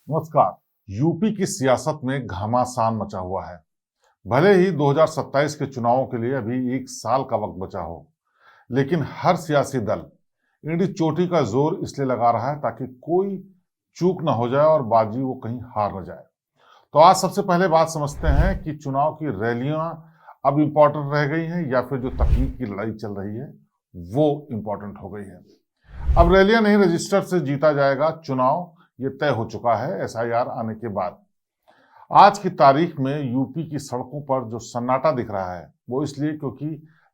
नमस्कार। यूपी की सियासत में घमासान मचा हुआ है। भले ही 2027 के चुनावों के लिए अभी 1 साल का वक्त बचा हो, लेकिन हर सियासी दल ईंटी चोटी का जोर इसलिए लगा रहा है ताकि कोई चूक ना हो जाए और बाजी वो कहीं हार न जाए। तो आज सबसे पहले बात समझते हैं कि चुनाव की रैलियां अब इम्पोर्टेंट रह गई हैं या फिर जो तकनीक की लड़ाई चल रही है वो इम्पोर्टेंट हो गई है। अब रैलियां नहीं, रजिस्टर से जीता जाएगा चुनाव, ये तय हो चुका है एसआईआर आने के बाद। आज की तारीख में यूपी की सड़कों पर जो सन्नाटा दिख रहा है वो इसलिए क्योंकि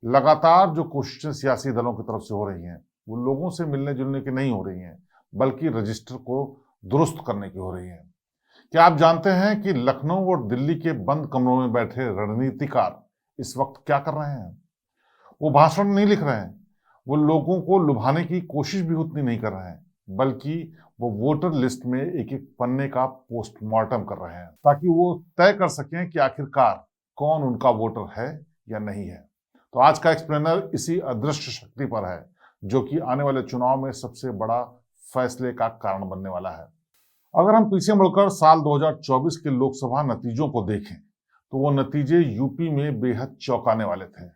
लगातार जो कोशिशें सियासी दलों की तरफ से हो रही हैं वो लोगों से मिलने जुलने की नहीं हो रही हैं, बल्कि रजिस्टर को दुरुस्त करने की हो रही हैं। क्या आप जानते हैं कि लखनऊ और दिल्ली के बंद कमरों में बैठे रणनीतिकार इस वक्त क्या कर रहे हैं? वो भाषण नहीं लिख रहे हैं, वो लोगों को लुभाने की कोशिश भी उतनी नहीं कर रहे हैं, बल्कि वो वोटर लिस्ट में एक एक पन्ने का पोस्टमार्टम कर रहे हैं ताकि वो तय कर सकें कि आखिरकार कौन उनका वोटर है या नहीं है। तो आज का एक्सप्लेनर इसी अदृश्य शक्ति पर है जो कि आने वाले चुनाव में सबसे बड़ा फैसले का कारण बनने वाला है। अगर हम पीछे मुड़कर साल 2024 के लोकसभा नतीजों को देखें तो वो नतीजे यूपी में बेहद चौंकाने वाले थे।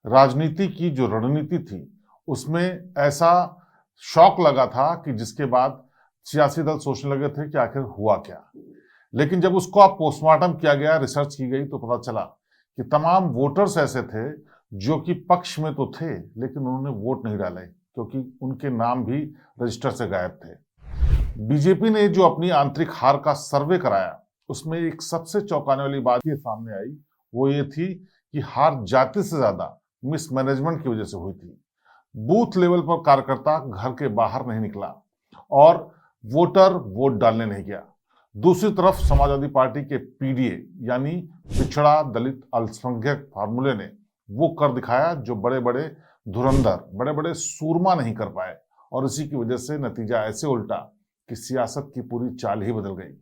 राजनीति की जो रणनीति थी उसमें ऐसा शौक लगा था कि जिसके बाद सियासी दल सोचने लगे थे कि आखिर हुआ क्या। लेकिन जब उसको आप पोस्टमार्टम किया गया, रिसर्च की गई, तो पता चला कि तमाम वोटर्स ऐसे थे जो कि पक्ष में तो थे लेकिन उन्होंने वोट नहीं डाले क्योंकि उनके नाम भी रजिस्टर से गायब थे। बीजेपी ने जो अपनी आंतरिक हार का सर्वे कराया उसमें एक सबसे चौंकाने वाली बात ये सामने आई, वो ये थी कि हार जाति से ज्यादा मिसमैनेजमेंट की वजह से हुई थी। बूथ लेवल पर कार्यकर्ता घर के बाहर नहीं निकला और वोटर वोट डालने नहीं गया। दूसरी तरफ समाजवादी पार्टी के पीडीए यानी पिछड़ा दलित अल्पसंख्यक फार्मूले ने वो कर दिखाया जो बड़े बड़े धुरंधर, बड़े बड़े सूरमा नहीं कर पाए, और इसी की वजह से नतीजा ऐसे उल्टा कि सियासत की पूरी चाल ही बदल गई।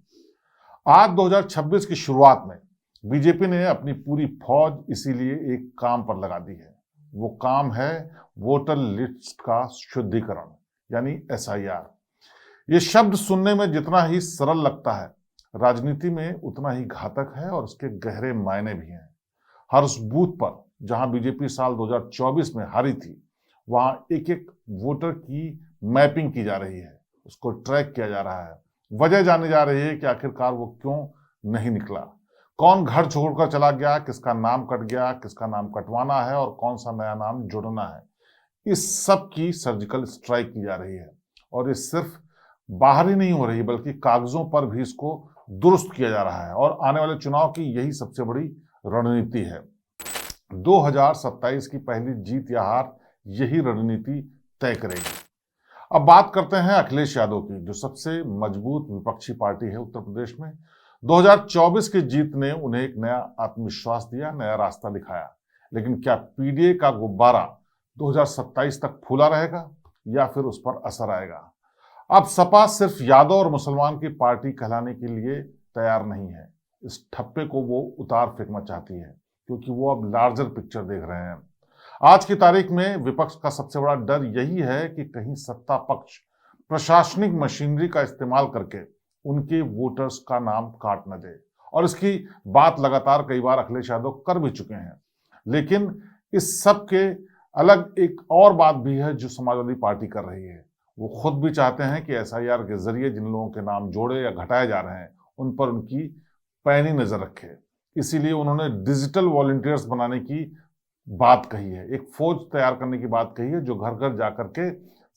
आज 2026 की शुरुआत में बीजेपी ने अपनी पूरी फौज इसीलिए एक काम पर लगा दी है। वो काम है वोटर लिस्ट का शुद्धिकरण यानी एसआईआर। ये शब्द सुनने में जितना ही सरल लगता है, राजनीति में उतना ही घातक है और उसके गहरे मायने भी हैं। हर उस बूथ पर जहां बीजेपी साल 2024 में हारी थी, वहां एक एक वोटर की मैपिंग की जा रही है, उसको ट्रैक किया जा रहा है, वजह जानी जा रही है कि आखिरकार वो क्यों नहीं निकला, कौन घर छोड़कर चला गया, किसका नाम कट गया, किसका नाम कटवाना है और कौन सा नया नाम जोड़ना है। इस सब की सर्जिकल स्ट्राइक की जा रही है और ये सिर्फ बाहर ही नहीं हो रही बल्कि कागजों पर भी इसको दुरुस्त किया जा रहा है और आने वाले चुनाव की यही सबसे बड़ी रणनीति है। 2027 की पहली जीत या हार यही रणनीति तय करेगी। अब बात करते हैं अखिलेश यादव की, जो सबसे मजबूत विपक्षी पार्टी है उत्तर प्रदेश में। 2024 की जीत ने उन्हें एक नया आत्मविश्वास दिया, नया रास्ता दिखाया। लेकिन क्या पीडीए का गुब्बारा 2027 तक फूला रहेगा या फिर उस पर असर आएगा? अब सपा सिर्फ यादव और मुसलमान की पार्टी कहलाने के लिए तैयार नहीं है। इस ठप्पे को वो उतार फेंकना चाहती है क्योंकि वो अब लार्जर पिक्चर देख रहे हैं। आज की तारीख में विपक्ष का सबसे बड़ा डर यही है कि कहीं सत्ता पक्ष प्रशासनिक मशीनरी का इस्तेमाल करके उनके वोटर्स का नाम काट न दे, और इसकी बात लगातार कई बार अखिलेश यादव कर भी चुके हैं। लेकिन इस सब के अलग एक और बात भी है जो समाजवादी पार्टी कर रही है। वो खुद भी चाहते हैं कि एसआईआर के जरिए जिन लोगों के नाम जोड़े या घटाए जा रहे हैं उन पर उनकी पैनी नजर रखे। इसीलिए उन्होंने डिजिटल वॉलंटियर्स बनाने की बात कही है, एक फौज तैयार करने की बात कही है जो घर घर जाकर के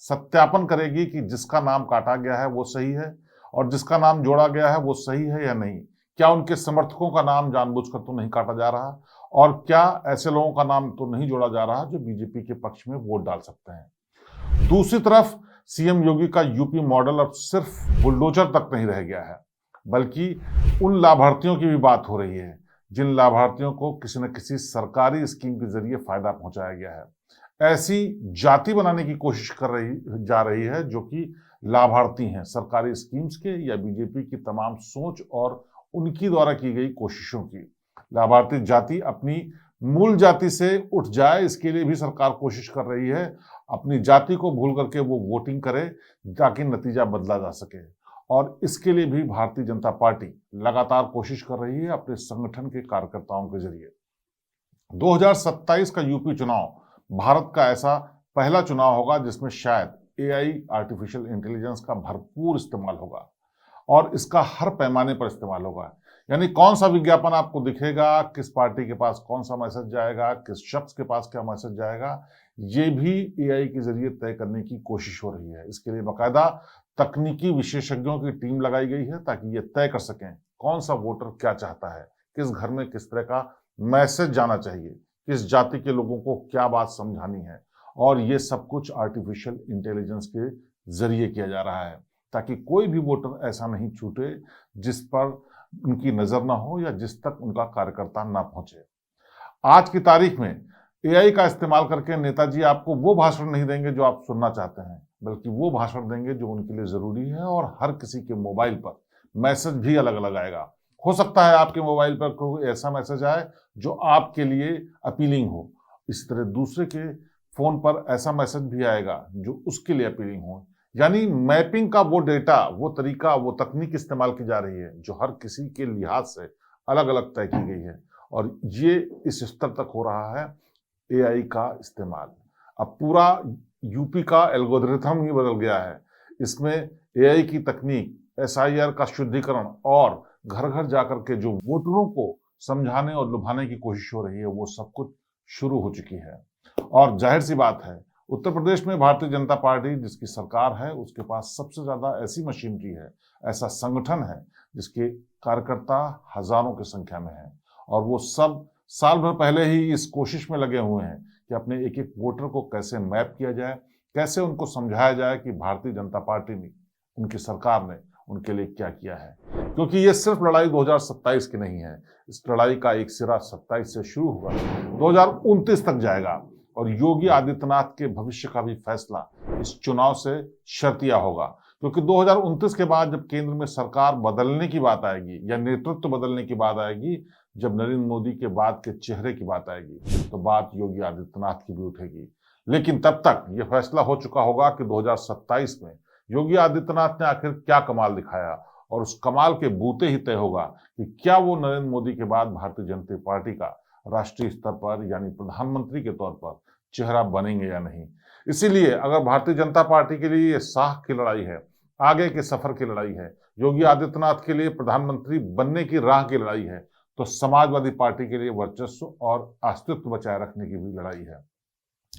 सत्यापन करेगी कि जिसका नाम काटा गया है वो सही है और जिसका नाम जोड़ा गया है वो सही है या नहीं। क्या उनके समर्थकों का नाम जानबूझकर तो नहीं काटा जा रहा, और क्या ऐसे लोगों का नाम तो नहीं जोड़ा जा रहा जो बीजेपी के पक्ष में वोट डाल सकते हैं। दूसरी तरफ सीएम योगी का यूपी मॉडल अब सिर्फ बुलडोजर तक नहीं रह गया है, बल्कि उन लाभार्थियों की भी बात हो रही है जिन लाभार्थियों को किसी न किसी सरकारी स्कीम के जरिए फायदा पहुंचाया गया है। ऐसी जाति बनाने की कोशिश जा रही है जो कि लाभार्थी हैं सरकारी स्कीम्स के या बीजेपी की तमाम सोच और उनकी द्वारा की गई कोशिशों की। लाभार्थी जाति अपनी मूल जाति से उठ जाए, इसके लिए भी सरकार कोशिश कर रही है। अपनी जाति को भूल करके वो वोटिंग करे ताकि नतीजा बदला जा सके। और इसके लिए भी भारतीय जनता पार्टी लगातार कोशिश कर रही है अपने संगठन के कार्यकर्ताओं के जरिए। 2027 का यूपी चुनाव भारत का ऐसा पहला चुनाव होगा जिसमें शायद एआई आर्टिफिशियल इंटेलिजेंस का भरपूर इस्तेमाल होगा और इसका हर पैमाने पर इस्तेमाल होगा। यानी कौन सा विज्ञापन आपको दिखेगा, किस पार्टी के पास कौन सा मैसेज जाएगा, किस शख्स के पास क्या मैसेज जाएगा, ये भी एआई के जरिए तय करने की कोशिश हो रही है। इसके लिए बाकायदा तकनीकी विशेषज्ञों की टीम लगाई गई है ताकि ये तय कर सकें कौन सा वोटर क्या चाहता है, किस घर में किस तरह का मैसेज जाना चाहिए, किस जाति के लोगों को क्या बात समझानी है। और ये सब कुछ आर्टिफिशियल इंटेलिजेंस के जरिए किया जा रहा है ताकि कोई भी वोटर ऐसा नहीं छूटे जिस पर उनकी नजर ना हो या जिस तक उनका कार्यकर्ता ना पहुंचे। आज की तारीख में एआई का इस्तेमाल करके नेताजी आपको वो भाषण नहीं देंगे जो आप सुनना चाहते हैं, बल्कि वो भाषण देंगे जो उनके लिए जरूरी है। और हर किसी के मोबाइल पर मैसेज भी अलग अलग आएगा। हो सकता है आपके मोबाइल पर कोई ऐसा मैसेज आए जो आपके लिए अपीलिंग हो, इस तरह दूसरे के फोन पर ऐसा मैसेज भी आएगा जो उसके लिए अपीलिंग हो। यानी मैपिंग का वो डेटा, वो तरीका, वो तकनीक इस्तेमाल की जा रही है जो हर किसी के लिहाज से अलग अलग तय की गई है। और ये इस स्तर तक हो रहा है एआई का इस्तेमाल। अब पूरा यूपी का एल्गोरिथम ही बदल गया है। इसमें एआई की तकनीक, एसआईआर का शुद्धिकरण और घर घर जाकर के जो वोटरों को समझाने और लुभाने की कोशिश हो रही है, वो सब कुछ शुरू हो चुकी है। और जाहिर सी बात है, उत्तर प्रदेश में भारतीय जनता पार्टी जिसकी सरकार है, उसके पास सबसे ज्यादा ऐसी मशीनरी है, ऐसा संगठन है जिसके कार्यकर्ता हजारों की संख्या में है। और वो सब साल भर पहले ही इस कोशिश में लगे हुए हैं कि अपने एक एक वोटर को कैसे मैप किया जाए, कैसे उनको समझाया जाए कि भारतीय जनता पार्टी ने, उनकी सरकार ने उनके लिए क्या किया है। क्योंकि ये सिर्फ लड़ाई 2027 की नहीं है, इस लड़ाई का एक सिरा 27 से शुरू हुआ 2029 तक जाएगा। और योगी आदित्यनाथ के भविष्य का भी फैसला इस चुनाव से शर्तिया होगा। क्योंकि 2029 के बाद जब केंद्र में सरकार बदलने की बात आएगी या नेतृत्व बदलने की बात आएगी, जब नरेंद्र मोदी के बाद के चेहरे की बात आएगी, तो बात योगी आदित्यनाथ की भी उठेगी। लेकिन तब तक यह फैसला हो चुका होगा कि 2027 में योगी आदित्यनाथ ने आखिर क्या कमाल दिखाया, और उस कमाल के बूते ही तय होगा कि क्या वो नरेंद्र मोदी के बाद भारतीय जनता पार्टी का राष्ट्रीय स्तर पर यानी प्रधानमंत्री के तौर पर चेहरा बनेंगे या नहीं। इसीलिए अगर भारतीय जनता पार्टी के लिए ये साख की लड़ाई है, आगे के सफर की लड़ाई है, योगी आदित्यनाथ के लिए प्रधानमंत्री बनने की राह की लड़ाई है, तो समाजवादी पार्टी के लिए वर्चस्व और अस्तित्व बचाए रखने की भी लड़ाई है।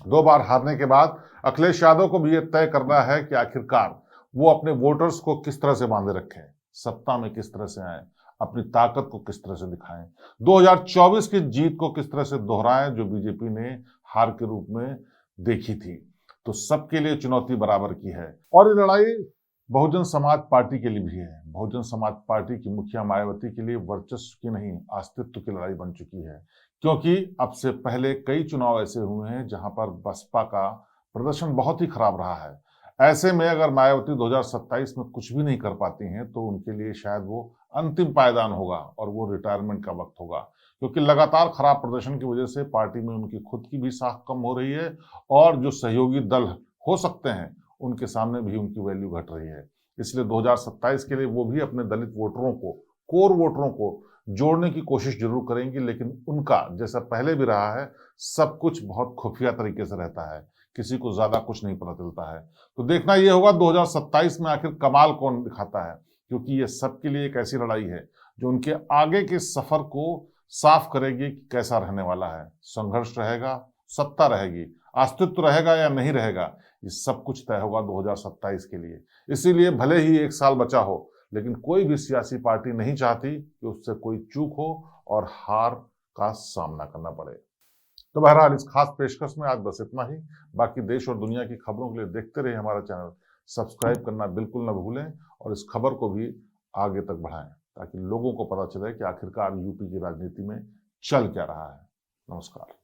2 बार हारने के बाद अखिलेश यादव को भी यह तय करना है कि आखिरकार वो अपने वोटर्स को किस तरह से बांधे रखें, सत्ता में किस तरह से आए, अपनी ताकत को किस तरह से दिखाएं, 2024 की जीत को किस तरह से दोहराएं जो बीजेपी ने हार के रूप में देखी थी। तो सबके लिए चुनौती बराबर की है। और ये लड़ाई बहुजन समाज पार्टी के लिए भी है। बहुजन समाज पार्टी की मुखिया मायावती के लिए वर्चस्व की नहीं, अस्तित्व की लड़ाई बन चुकी है। क्योंकि अब से पहले कई चुनाव ऐसे हुए हैं जहां पर बसपा का प्रदर्शन बहुत ही खराब रहा है। ऐसे में अगर मायावती 2027 में कुछ भी नहीं कर पाती हैं तो उनके लिए शायद वो अंतिम पायदान होगा और वो रिटायरमेंट का वक्त होगा। क्योंकि लगातार खराब प्रदर्शन की वजह से पार्टी में उनकी खुद की भी साख कम हो रही है और जो सहयोगी दल हो सकते हैं उनके सामने भी उनकी वैल्यू घट रही है। इसलिए 2027 के लिए वो भी अपने दलित वोटरों को, कोर वोटरों को जोड़ने की कोशिश जरूर करेंगी, लेकिन उनका जैसा पहले भी रहा है सब कुछ बहुत खुफिया तरीके से रहता है, किसी को ज्यादा कुछ नहीं पता चलता है। तो देखना यह होगा 2027 में आखिर कमाल कौन दिखाता है, क्योंकि ये सबके लिए एक ऐसी लड़ाई है जो उनके आगे के सफर को साफ करेगी कि कैसा रहने वाला है। संघर्ष रहेगा, सत्ता रहेगी, अस्तित्व रहेगा या नहीं रहेगा, ये सब कुछ तय होगा 2027 के लिए। इसीलिए भले ही 1 साल बचा हो, लेकिन कोई भी सियासी पार्टी नहीं चाहती कि उससे कोई चूक हो और हार का सामना करना पड़े। तो बहरहाल इस खास पेशकश में आज बस इतना ही। बाकी देश और दुनिया की खबरों के लिए देखते रहिए हमारा चैनल, सब्सक्राइब करना बिल्कुल न भूलें और इस खबर को भी आगे तक बढ़ाएं ताकि लोगों को पता चले कि आखिरकार यूपी की राजनीति में चल क्या रहा है। नमस्कार।